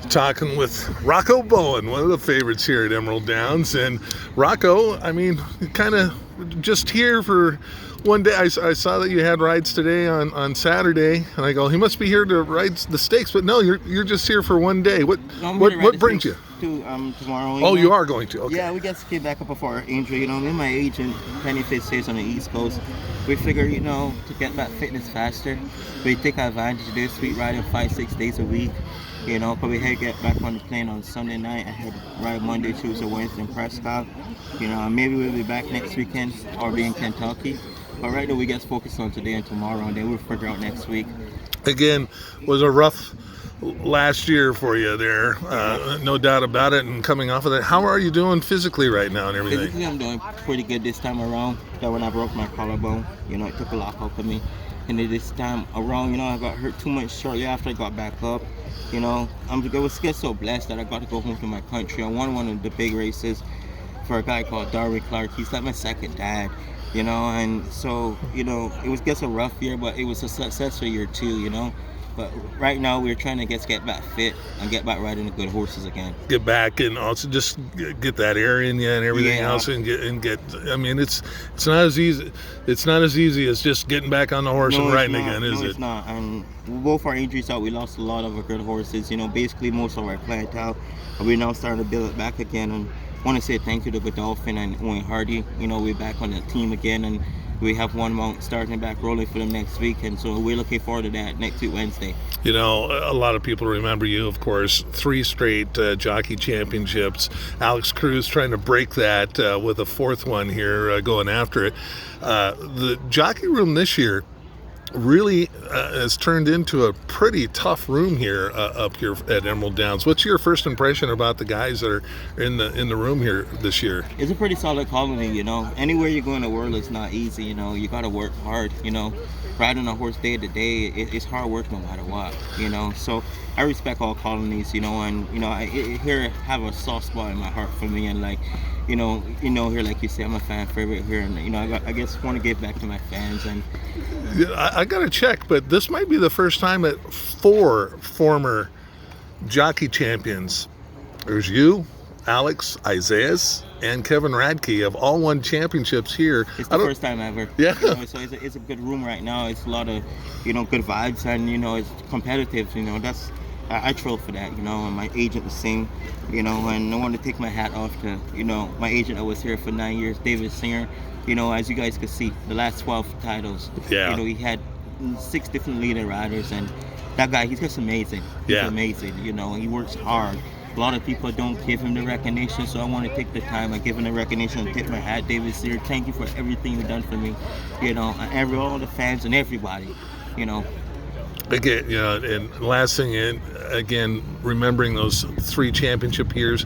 Talking with Rocco Bowen, one of the favorites here at Emerald Downs. And Rocco, I mean, kind of just here for one day. I saw that you had rides today on Saturday, and I go, he must be here to ride the stakes, but no, you're just here for one day. What brings you? Tomorrow. Oh, you are going to? Okay. Yeah, we just came back up before our injury. You know, me and my agent, Penny Fit stays on the East Coast. We figure, you know, to get that fitness faster, we take advantage of this. We ride 5-6 days a week. You know, but we had to get back on the plane on Sunday night. I had to ride Monday, Tuesday, Wednesday in Prescott. You know, and maybe we'll be back next weekend or be in Kentucky. But right now we get focused on today and tomorrow, and then we'll figure out next week. Again, was a rough last year for you there, no doubt about it, and coming off of that. How are you doing physically right now and everything? Physically, I'm doing pretty good this time around. That when I broke my collarbone, you know, it took a lot out of me. And then this time around, you know, I got hurt 2 months shortly after I got back up. You know, I was get so blessed that I got to go home to my country. I won one of the big races for a guy called Darby Clark. He's like my second dad, you know, and so, you know, it was just a rough year, but it was a successful year too, you know. But right now we're trying to get back fit and get back riding the good horses again. Get back and also just get that air in you and everything else, and get. I mean, it's not as easy. It's not as easy as just getting back on the horse and riding again, is it? No, it's not. And both our injuries out, we lost a lot of our good horses. You know, basically most of our clientele. And we're now starting to build it back again. And I want to say thank you to Godolphin and Owen Hardy. You know, we're back on the team again, and we have one mount starting back rolling for them next week, and so we're looking forward to that next week, Wednesday. You know, a lot of people remember you, of course, 3 straight jockey championships. Alex Cruz trying to break that with a 4th one here, going after it. The jockey room this year really has turned into a pretty tough room here up here at Emerald Downs. What's your first impression about the guys that are in the room here this year? It's a pretty solid colony, you know. Anywhere you go in the world, it's not easy, you know. You got to work hard, you know. Riding a horse day to day, it's hard work no matter what, you know. So I respect all colonies, you know, and you know, I here have a soft spot in my heart for me, and like, you know, here, like you say, I'm a fan favorite here, and you know, I guess want to give back to my fans. And yeah, I got to check, but this might be the first time that 4 former jockey champions, there's you, Alex, Isaias, and Kevin Radke have all won championships here. It's the first time ever. Yeah. You know, so it's a good room right now. It's a lot of, you know, good vibes, and you know, it's competitive. You know, that's I troll for that. You know, and my agent the same. You know, and I want to take my hat off to, you know, my agent that was here for 9 years, David Singer. You know, as you guys can see, the last 12 titles. Yeah. You know, he had 6 different leading riders, and that guy, he's just amazing. He's amazing. You know, he works hard. A lot of people don't give him the recognition, so I want to take the time and give him the recognition and tip my hat. David Sear, thank you for everything you've done for me, you know, and all the fans and everybody, you know. Again, you know, and last thing, again, remembering those 3 championship years,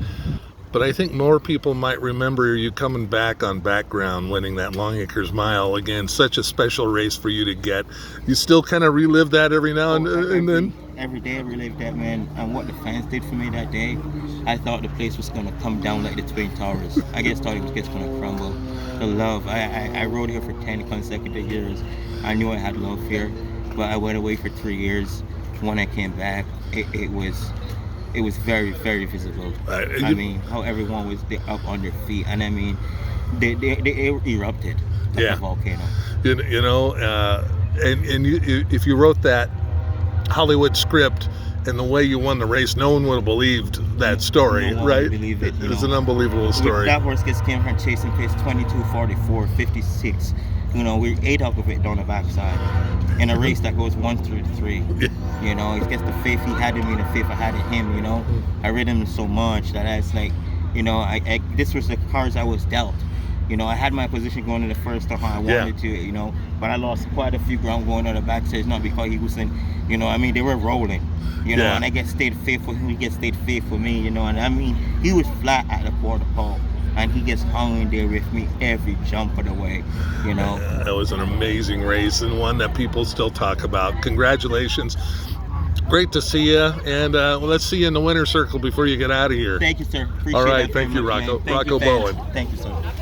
but I think more people might remember you coming back on background, winning that Longacres Mile. Again, such a special race for you to get. You still kind of relive that every now and then? Every day I relive that, man, and what the fans did for me that day. I thought the place was going to come down like the Twin Towers. I just thought it was just going to crumble. The love, I rode here for 10 consecutive years. I knew I had love here, but I went away for 3 years. When I came back, it was very, very visible. I mean, how everyone was up on their feet, and I mean, they erupted like a volcano. You know, and you, if you wrote that Hollywood script and the way you won the race, no one would have believed that story, right? Believe it. It's an unbelievable story. That horse just came from chasing pace 22, 44, 56. You know, we 8 up of it down the backside in a race that goes 1 through 3. You know, it's just the faith he had in me, the faith I had in him. You know, I read him so much that it's like, you know, this was the cards I was dealt. You know, I had my position going in the first time I wanted to, you know, but I lost quite a few ground going on the backstage, not because he wasn't, you know, I mean, they were rolling, you know, and I get stayed faithful, he gets stayed faithful with me, you know, and I mean, he was flat at the quarter pole, and he gets hung in there with me every jump of the way, you know. That was an amazing race, and one that people still talk about. Congratulations. Great to see you, and let's see you in the winner's circle before you get out of here. Thank you, sir. Appreciate All right, that thank you, much, Rocco. Man. Thank Rocco you, Bowen. Thank you, sir.